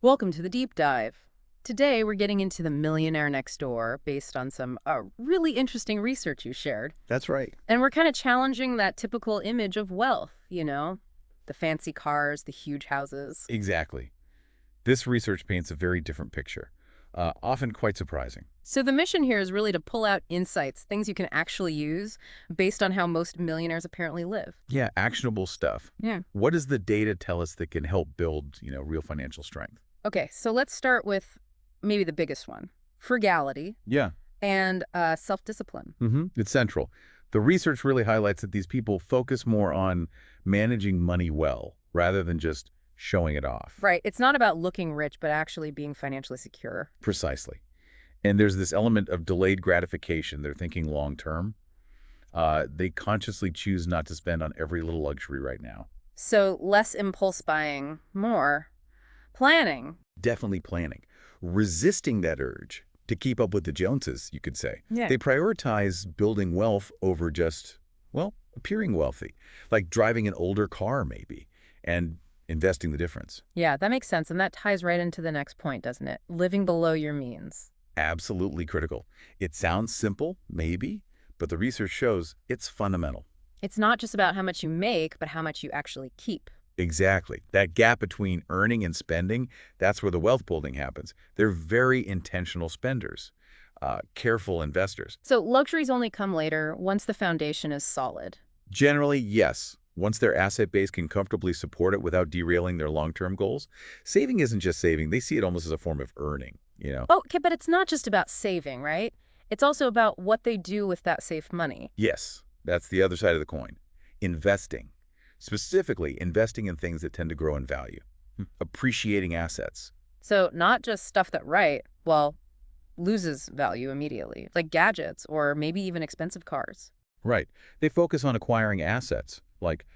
Welcome to the deep dive. Today, we're getting into the Millionaire Next Door based on some really interesting research you shared. That's right. And we're kind of challenging that typical image of wealth, the fancy cars, the huge houses. Exactly. This research paints a very different picture, often quite surprising. So the mission here is really to pull out insights, things you can actually use based on how most millionaires apparently live. Yeah, actionable stuff. Yeah. What does the data tell us that can help build, real financial strength? Okay, so let's start with maybe the biggest one, frugality Yeah. and self-discipline. It's central. The research really highlights that these people focus more on managing money well rather than just showing it off. Right. It's not about looking rich, but actually being financially secure. Precisely. And there's this element of delayed gratification. They're thinking long term. They consciously choose not to spend on every little luxury right now. So less impulse buying, more planning. Definitely planning, resisting that urge to keep up with the Joneses, you could say. Yeah. They prioritize building wealth over just, well, appearing wealthy, like driving an older car maybe, and investing the difference. Yeah, that makes sense. And that ties right into the next point, doesn't it? Living below your means. Absolutely critical. It sounds simple, maybe, but the research shows it's fundamental. It's not just about how much you make, but how much you actually keep. Exactly. That gap between earning and spending, that's where the wealth building happens. They're very intentional spenders, careful investors. So luxuries only come later once the foundation is solid. Generally, yes. Once their asset base can comfortably support it without derailing their long-term goals, saving isn't just saving. They see it almost as a form of earning. Okay, but it's not just about saving, right? It's also about what they do with that safe money. Yes, that's the other side of the coin. Investing. Specifically, investing in things that tend to grow in value. Appreciating assets. So not just stuff that, loses value immediately, like gadgets or maybe even expensive cars. Right. They focus on acquiring assets, like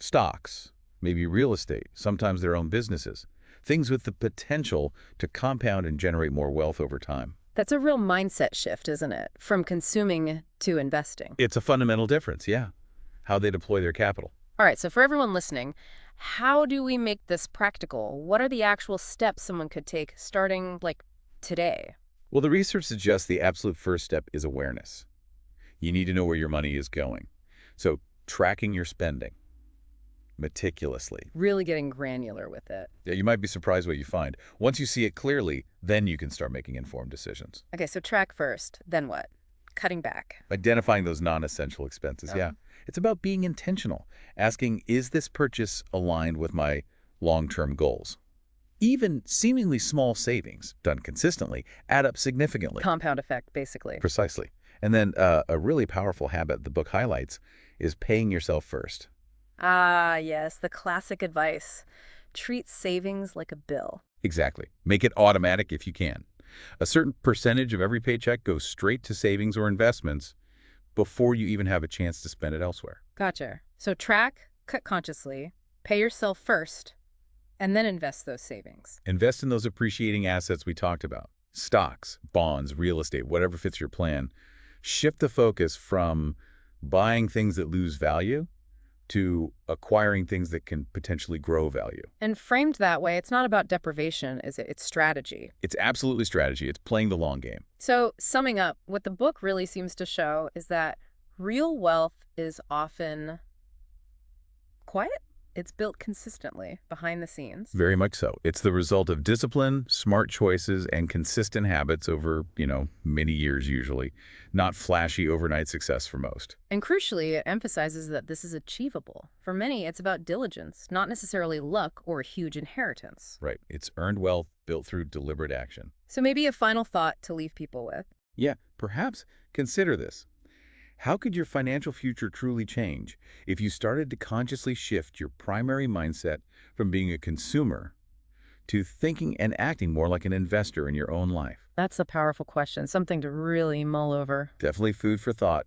stocks, maybe real estate, sometimes their own businesses. Things with the potential to compound and generate more wealth over time. That's a real mindset shift, isn't it? From consuming to investing. It's a fundamental difference, yeah. How they deploy their capital. All right, so for everyone listening, how do we make this practical? What are the actual steps someone could take starting today? Well, the research suggests the absolute first step is awareness. You need to know where your money is going. So tracking your spending meticulously. Really getting granular with it. Yeah, you might be surprised what you find. Once you see it clearly, then you can start making informed decisions. Okay, so track first, then what? Cutting back. Identifying those non-essential expenses, yeah. It's about being intentional, asking, is this purchase aligned with my long-term goals? Even seemingly small savings, done consistently, add up significantly. Compound effect, basically. Precisely. And then a really powerful habit the book highlights is paying yourself first. Ah, yes, the classic advice. Treat savings like a bill. Exactly. Make it automatic if you can. A certain percentage of every paycheck goes straight to savings or investments before you even have a chance to spend it elsewhere. Gotcha. So track, cut consciously, pay yourself first, and then invest those savings. Invest in those appreciating assets we talked about. Stocks, bonds, real estate, whatever fits your plan. Shift the focus from buying things that lose value to acquiring things that can potentially grow value. And framed that way, it's not about deprivation, is it? It's strategy. It's absolutely strategy. It's playing the long game. So summing up, what the book really seems to show is that real wealth is often quiet. It's built consistently behind the scenes. Very much so. It's the result of discipline, smart choices, and consistent habits over, many years usually. Not flashy overnight success for most. And crucially, it emphasizes that this is achievable. For many, it's about diligence, not necessarily luck or a huge inheritance. Right. It's earned wealth built through deliberate action. So maybe a final thought to leave people with. Yeah, perhaps consider this. How could your financial future truly change if you started to consciously shift your primary mindset from being a consumer to thinking and acting more like an investor in your own life? That's a powerful question, something to really mull over. Definitely food for thought.